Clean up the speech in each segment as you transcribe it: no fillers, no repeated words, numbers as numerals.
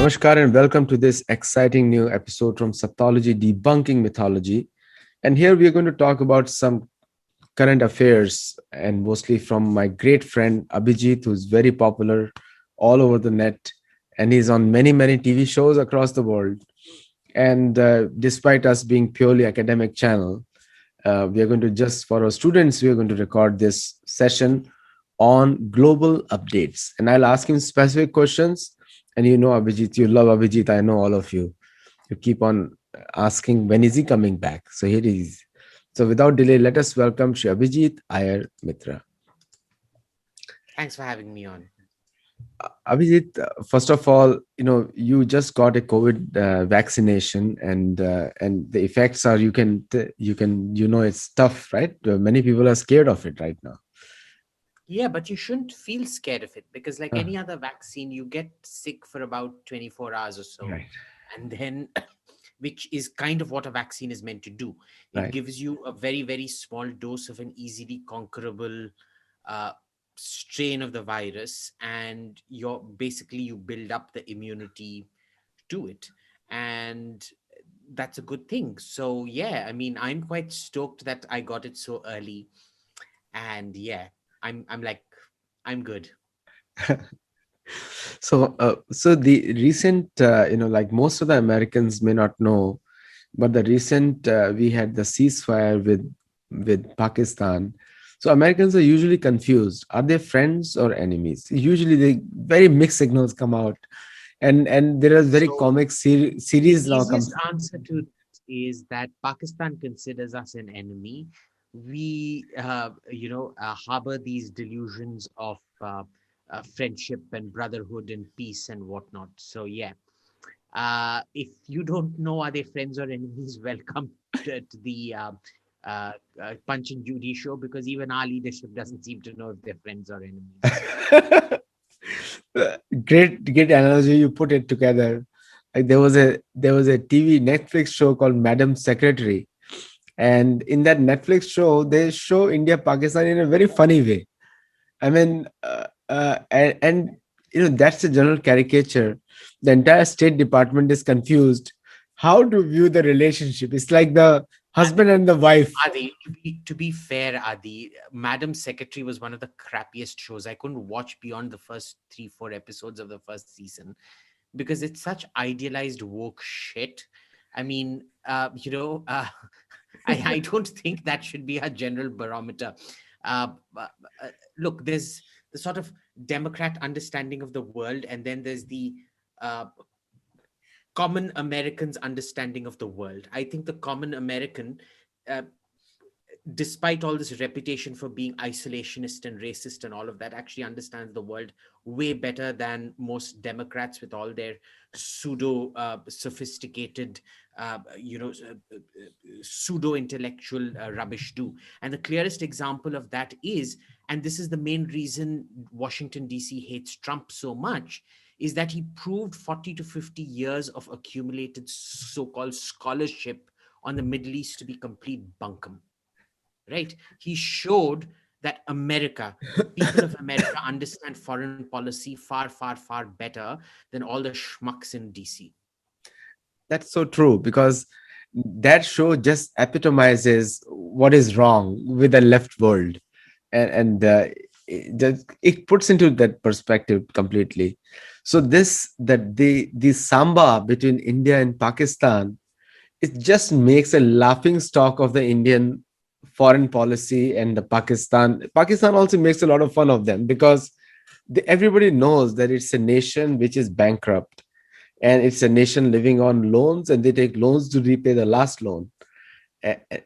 Namaskar and welcome to this exciting new episode from Sattology Debunking Mythology. And here we are going to talk about some current affairs and mostly from my great friend Abhijit, who's very popular all over the net. And he's on many TV shows across the world. And despite us being purely academic channel, we are going to just for our students, we are going to record this session on global updates. And I'll ask him specific questions. And you know, Abhijit, you love Abhijit. I know all of you. You keep on asking, when is he coming back? So here he is. So without delay, let us welcome Shri Abhijit Iyer Mitra. Thanks for having me on. Abhijit, first of all, you know, you just got a COVID vaccination, and the effects are it's tough, right? Many people are scared of it right now. Yeah, but you shouldn't feel scared of it because, like Ah, any other vaccine, you get sick for about 24 hours or so. right, And then, which is kind of what a vaccine is meant to do. It right. gives you a very small dose of an easily conquerable uh, strain of the virus, and you build up the immunity to it. And that's a good thing. So, yeah, I mean, I'm quite stoked that I got it so early. And yeah, I'm like, I'm good. So the recent, like most of the Americans may not know, but the recent we had the ceasefire with Pakistan. So Americans are usually confused: are they friends or enemies? Usually, the very mixed signals come out, and there is very So comic the series now easiest comes. answer to this is that Pakistan considers us an enemy. We, harbor these delusions of friendship and brotherhood and peace and whatnot. So yeah, if you don't know are they friends or enemies, welcome to the Punch and Judy show, because even our leadership doesn't seem to know if they're friends or enemies. Great analogy you put it together. Like there was a TV Netflix show called Madam Secretary, and in that Netflix show they show India Pakistan in a very funny way. I mean, and that's a general caricature. The entire State Department is confused how to view the relationship. It's like the husband and the wife. Adi, to be fair, Adi, Madam Secretary was one of the crappiest shows. I couldn't watch beyond the first 3-4 episodes of the first season because it's such idealized woke shit. I mean, I don't think that should be a general barometer. Look, there's the sort of Democrat understanding of the world, and then there's the uh, common American's understanding of the world. I think the common American, uh, despite all this reputation for being isolationist and racist and all of that, actually understands the world way better than most Democrats with all their pseudo sophisticated, pseudo intellectual rubbish do. And the clearest example of that is, and this is the main reason Washington, D.C. hates Trump so much, is that he proved 40 to 50 years of accumulated so called scholarship on the Middle East to be complete bunkum, right? He showed that America, the people of America, understand foreign policy far better than all the schmucks in DC. That's so true because that show just epitomizes what is wrong with the left world, and it puts into that perspective completely. So this that the samba between India and Pakistan, it just makes a laughing stock of the Indian foreign policy and the Pakistan also makes a lot of fun of them because everybody knows that it's a nation which is bankrupt, and it's a nation living on loans, and they take loans to repay the last loan.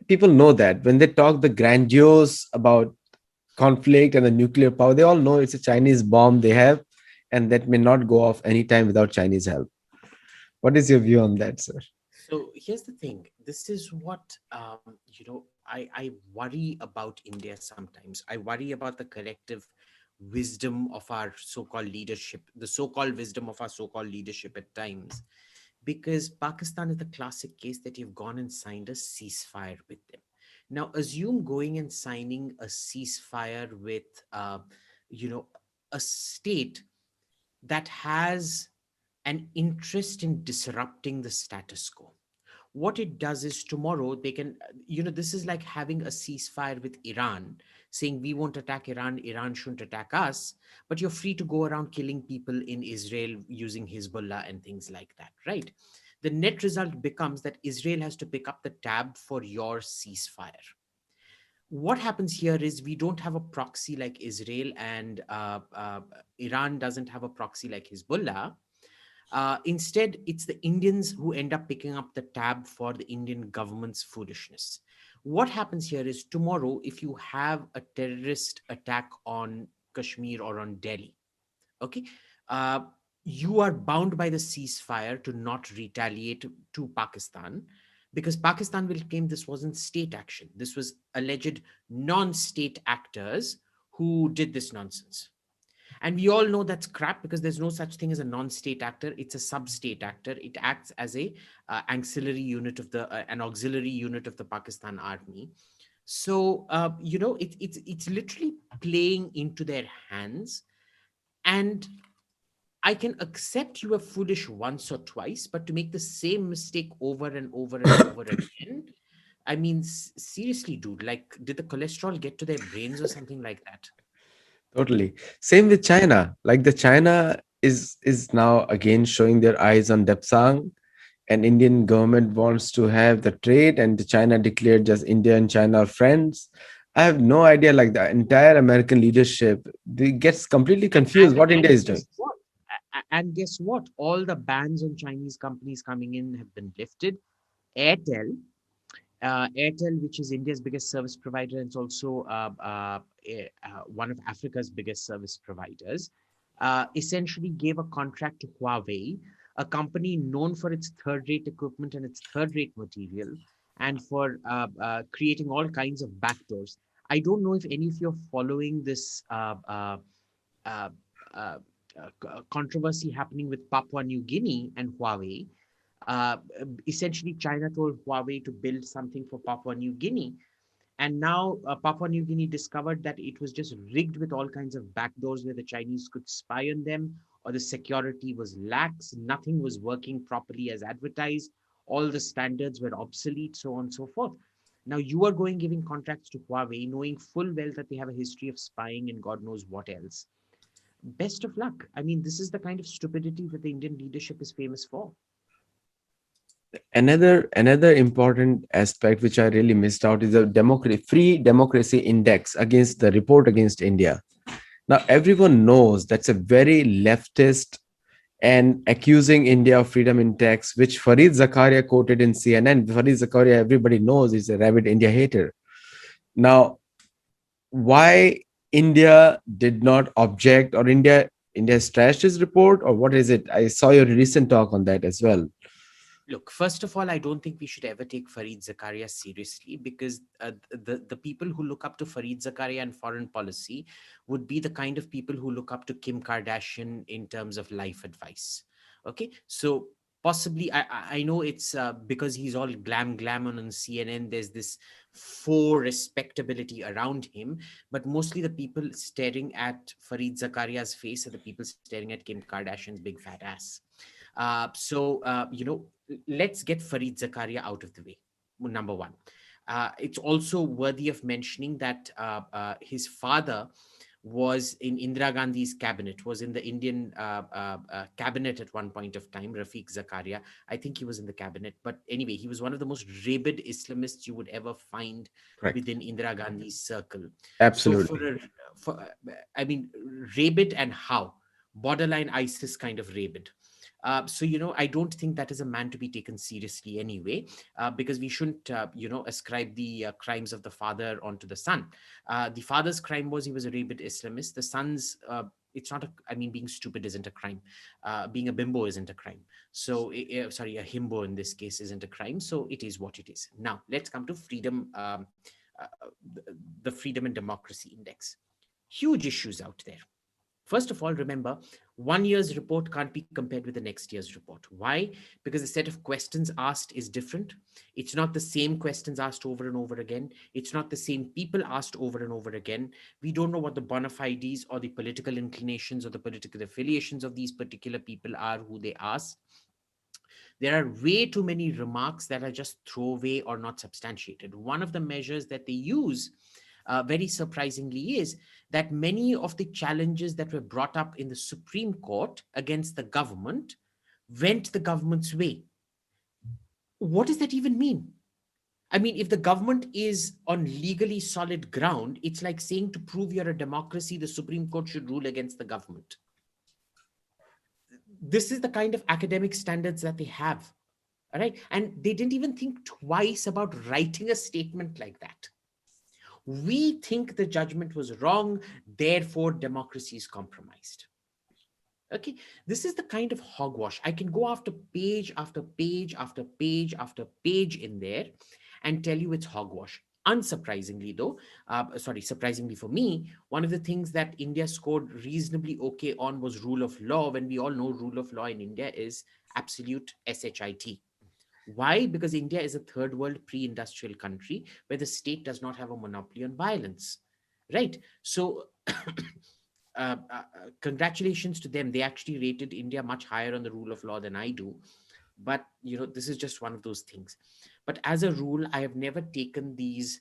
People know that when they talk the grandiose about conflict and the nuclear power, they all know it's a Chinese bomb they have, and that may not go off anytime without Chinese help. What is your view on that, sir? So here's the thing. This is what I worry about India sometimes. I worry about the collective wisdom of our so-called leadership, the so-called wisdom of our so-called leadership at times, because Pakistan is the classic case that you've gone and signed a ceasefire with them. Now, assume going and signing a ceasefire with, you know, a state that has an interest in disrupting the status quo. What it does is tomorrow they can, this is like having a ceasefire with Iran, saying we won't attack Iran, Iran shouldn't attack us, but you're free to go around killing people in Israel using Hezbollah and things like that, right? The net result becomes that Israel has to pick up the tab for your ceasefire. What happens here is we don't have a proxy like Israel, and Iran doesn't have a proxy like Hezbollah. Instead, it's the Indians who end up picking up the tab for the Indian government's foolishness. What happens here is tomorrow, if you have a terrorist attack on Kashmir or on Delhi, okay, uh, you are bound by the ceasefire to not retaliate to Pakistan, because Pakistan will claim this wasn't state action. This was alleged non-state actors who did this nonsense. And we all know that's crap, because there's no such thing as a non-state actor. It's a sub-state actor. It acts as a ancillary unit of the an auxiliary unit of the Pakistan army. So it's literally playing into their hands. And I can accept you were foolish once or twice, but to make the same mistake over and over and over again, I mean, seriously, dude, like, did the cholesterol get to their brains or something like that? Totally. Same with China. Like the China is now again showing their eyes on Depsang, and Indian government wants to have the trade, and the China declared just India and China are friends. I have no idea. Like the entire American leadership, they gets completely confused what India is doing. Guess what? And guess what? All the bans on Chinese companies coming in have been lifted. Airtel, Airtel, which is India's biggest service provider, and it's also one of Africa's biggest service providers, essentially gave a contract to Huawei, a company known for its third-rate equipment and its third-rate material, and for creating all kinds of backdoors. I don't know if any of you are following this uh, uh, controversy happening with Papua New Guinea and Huawei. Essentially, China told Huawei to build something for Papua New Guinea. And now Papua New Guinea discovered that it was just rigged with all kinds of backdoors where the Chinese could spy on them, or the security was lax, nothing was working properly as advertised, all the standards were obsolete, so on and so forth. Now you are going giving contracts to Huawei, knowing full well that they have a history of spying and God knows what else. Best of luck. I mean, this is the kind of stupidity that the Indian leadership is famous for. Another important aspect which I really missed out is the democracy free democracy index against the report against India. Now everyone knows that's a very leftist and accusing India of freedom index, which Fareed Zakaria quoted in CNN. Fareed Zakaria, everybody knows, is a rabid India hater. Now, why India did not object, or India has trashed his report, or what is it? I saw your recent talk on that as well. Look, first of all, I don't think we should ever take Fareed Zakaria seriously, because the people who look up to Fareed Zakaria in foreign policy would be the kind of people who look up to Kim Kardashian in terms of life advice. Okay, so possibly I know it's because he's all glam on CNN. There's this faux respectability around him, but mostly the people staring at Fareed Zakaria's face are the people staring at Kim Kardashian's big fat ass. Let's get Fareed Zakaria out of the way. Number one. It's also worthy of mentioning that his father was in Indira Gandhi's cabinet, was in the Indian cabinet at one point of time, Rafiq Zakaria. I think he was in the cabinet. But anyway, he was one of the most rabid Islamists you would ever find Correct. within Indira Gandhi's circle. So Absolutely. I mean, rabid and how? Borderline ISIS kind of rabid. I don't think that is a man to be taken seriously anyway, because we shouldn't, ascribe the crimes of the father onto the son. The father's crime was he was a rabid Islamist. The son's, it's not a, I mean, being stupid isn't a crime. Being a bimbo isn't a crime. So, sorry, a himbo in this case isn't a crime. So it is what it is. Now, let's come to freedom, uh, the Freedom and Democracy Index. Huge issues out there. First of all, remember, 1 year's report can't be compared with the next year's report. Why? Because the set of questions asked is different. It's not the same questions asked over and over again. It's not the same people asked over and over again. We don't know what the bona fides or the political inclinations or the political affiliations of these particular people are who they ask. There are way too many remarks that are just throwaway or not substantiated. One of the measures that they use, very surprisingly, is that many of the challenges that were brought up in the Supreme Court against the government went the government's way. What does that even mean? I mean, if the government is on legally solid ground, it's like saying to prove you're a democracy, the Supreme Court should rule against the government. This is the kind of academic standards that they have. All right. And they didn't even think twice about writing a statement like that. We think the judgment was wrong, therefore democracy is compromised. Okay, this is the kind of hogwash. I can go after page after page after page after page in there and tell you it's hogwash. Unsurprisingly, though, surprisingly for me, one of the things that India scored reasonably okay on was rule of law, when we all know rule of law in India is absolute SHIT. Why? Because India is a third world pre industrial country where the state does not have a monopoly on violence. Right? So, congratulations to them. They actually rated India much higher on the rule of law than I do. But, this is just one of those things. But as a rule, I have never taken these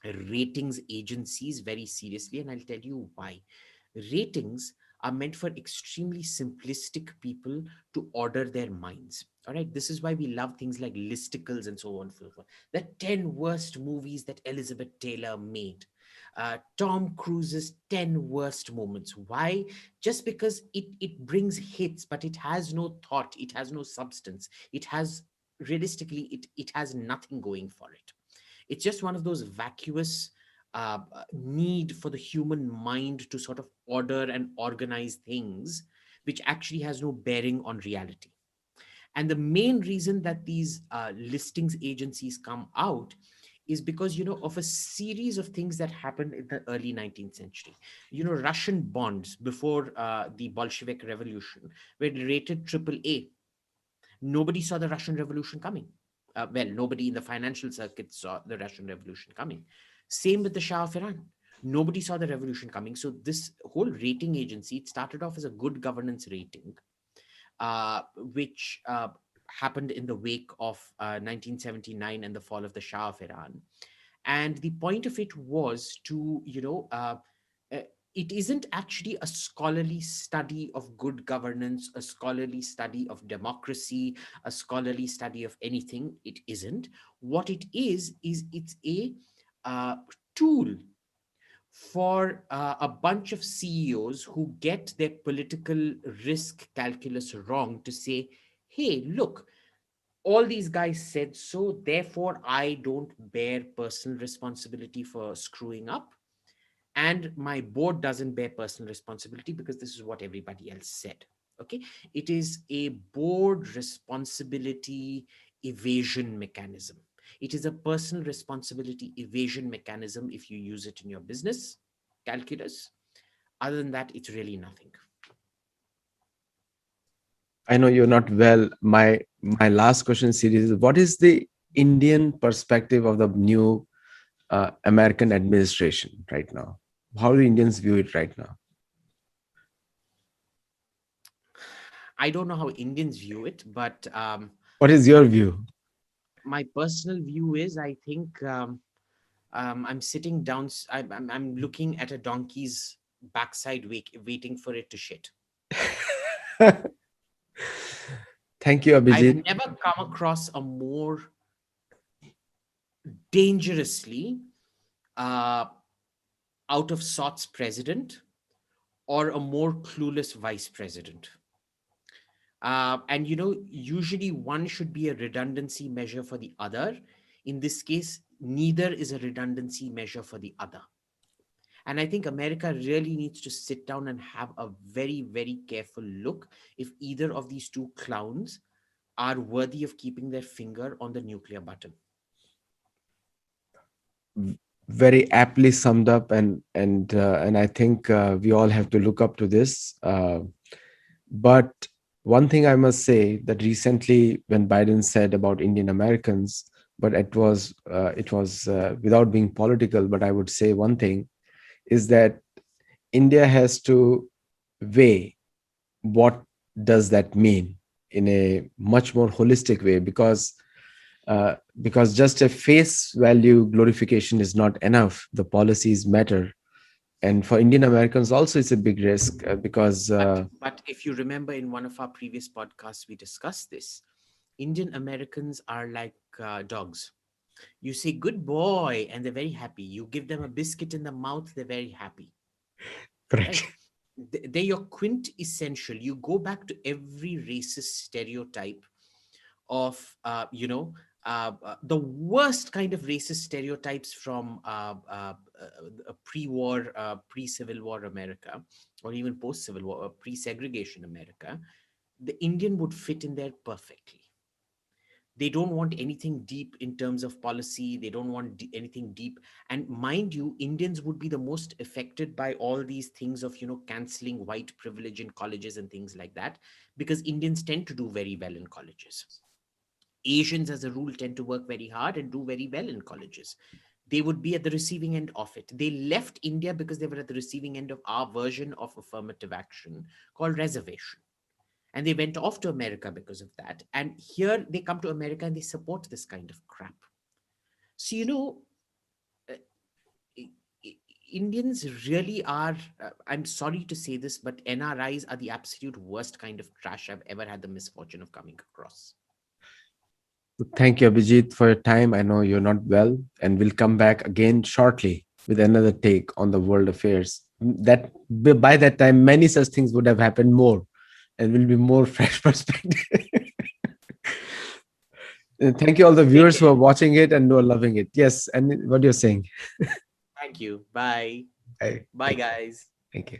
ratings agencies very seriously. And I'll tell you why. Ratings are meant for extremely simplistic people to order their minds. All right. This is why we love things like listicles and so on and so forth. The 10 worst movies that Elizabeth Taylor made. Tom Cruise's 10 worst moments. Why? Just because it brings hits, but it has no thought, it has no substance. It has, realistically, it has nothing going for it. It's just one of those vacuous need for the human mind to sort of order and organize things, which actually has no bearing on reality. And the main reason that these listings agencies come out is because, of a series of things that happened in the early 19th century. Russian bonds before the Bolshevik Revolution were rated triple A. Nobody saw the Russian Revolution coming. Well, nobody in the financial circuit saw the Russian Revolution coming. Same with the Shah of Iran. Nobody saw the revolution coming. So this whole rating agency, it started off as a good governance rating, which happened in the wake of 1979 and the fall of the Shah of Iran. And the point of it was to, it isn't actually a scholarly study of good governance, a scholarly study of democracy, a scholarly study of anything. It isn't. What it is it's a uh, tool for a bunch of CEOs who get their political risk calculus wrong to say, hey, look, all these guys said so, therefore I don't bear personal responsibility for screwing up, and my board doesn't bear personal responsibility because this is what everybody else said. Okay, it is a board responsibility evasion mechanism. It is a personal responsibility evasion mechanism if you use it in your business calculus. Other than that, it's really nothing. I know you're not well. My last question series is, what is the Indian perspective of the new American administration right now? How do Indians view it right now? I don't know how Indians view it, but What is your view? my personal view is, I think I'm sitting down, I'm looking at a donkey's backside, waiting for it to shit. Thank you, I've Abhijit. never come across a more dangerously uh, out of sorts president or a more clueless vice president. And usually one should be a redundancy measure for the other. In this case, neither is a redundancy measure for the other. And I think America really needs to sit down and have a very, very careful look if either of these two clowns are worthy of keeping their finger on the nuclear button. very aptly summed up, and I think we all have to look up to this. But one thing I must say, that recently when Biden said about Indian Americans, but it was without being political, but I would say one thing is that India has to weigh what does that mean in a much more holistic way, because just a face value glorification is not enough. The policies matter, and for Indian Americans also, it's a big risk because But if you remember in one of our previous podcasts, we discussed this. Indian Americans are like dogs. You say good boy and they're very happy. You give them a biscuit in the mouth, they're very happy, right? correct. They're your quintessential. You go back to every racist stereotype of the worst kind of racist stereotypes from pre-war, pre-civil war America, or even post-civil war, pre-segregation America. The Indian would fit in there perfectly. They don't want anything deep in terms of policy. They don't want anything deep. And mind you, Indians would be the most affected by all these things of canceling white privilege in colleges and things like that, because Indians tend to do very well in colleges. Asians, as a rule, tend to work very hard and do very well in colleges. They would be at the receiving end of it. They left India because they were at the receiving end of our version of affirmative action called reservation. And they went off to America because of that. And here they come to America and they support this kind of crap. So, uh, I- Indians really are, I'm sorry to say this, but NRIs are the absolute worst kind of trash I've ever had the misfortune of coming across. Thank you, Abhijit, for your time. I know you're not well, and we'll come back again shortly with another take on the world affairs. That by that time, many such things would have happened more, and will be more fresh perspective. Thank you, all the Take viewers who are care. watching it and who are loving it. Yes, and what you're saying. Thank you. Bye. I Bye, thank you. guys. Thank you.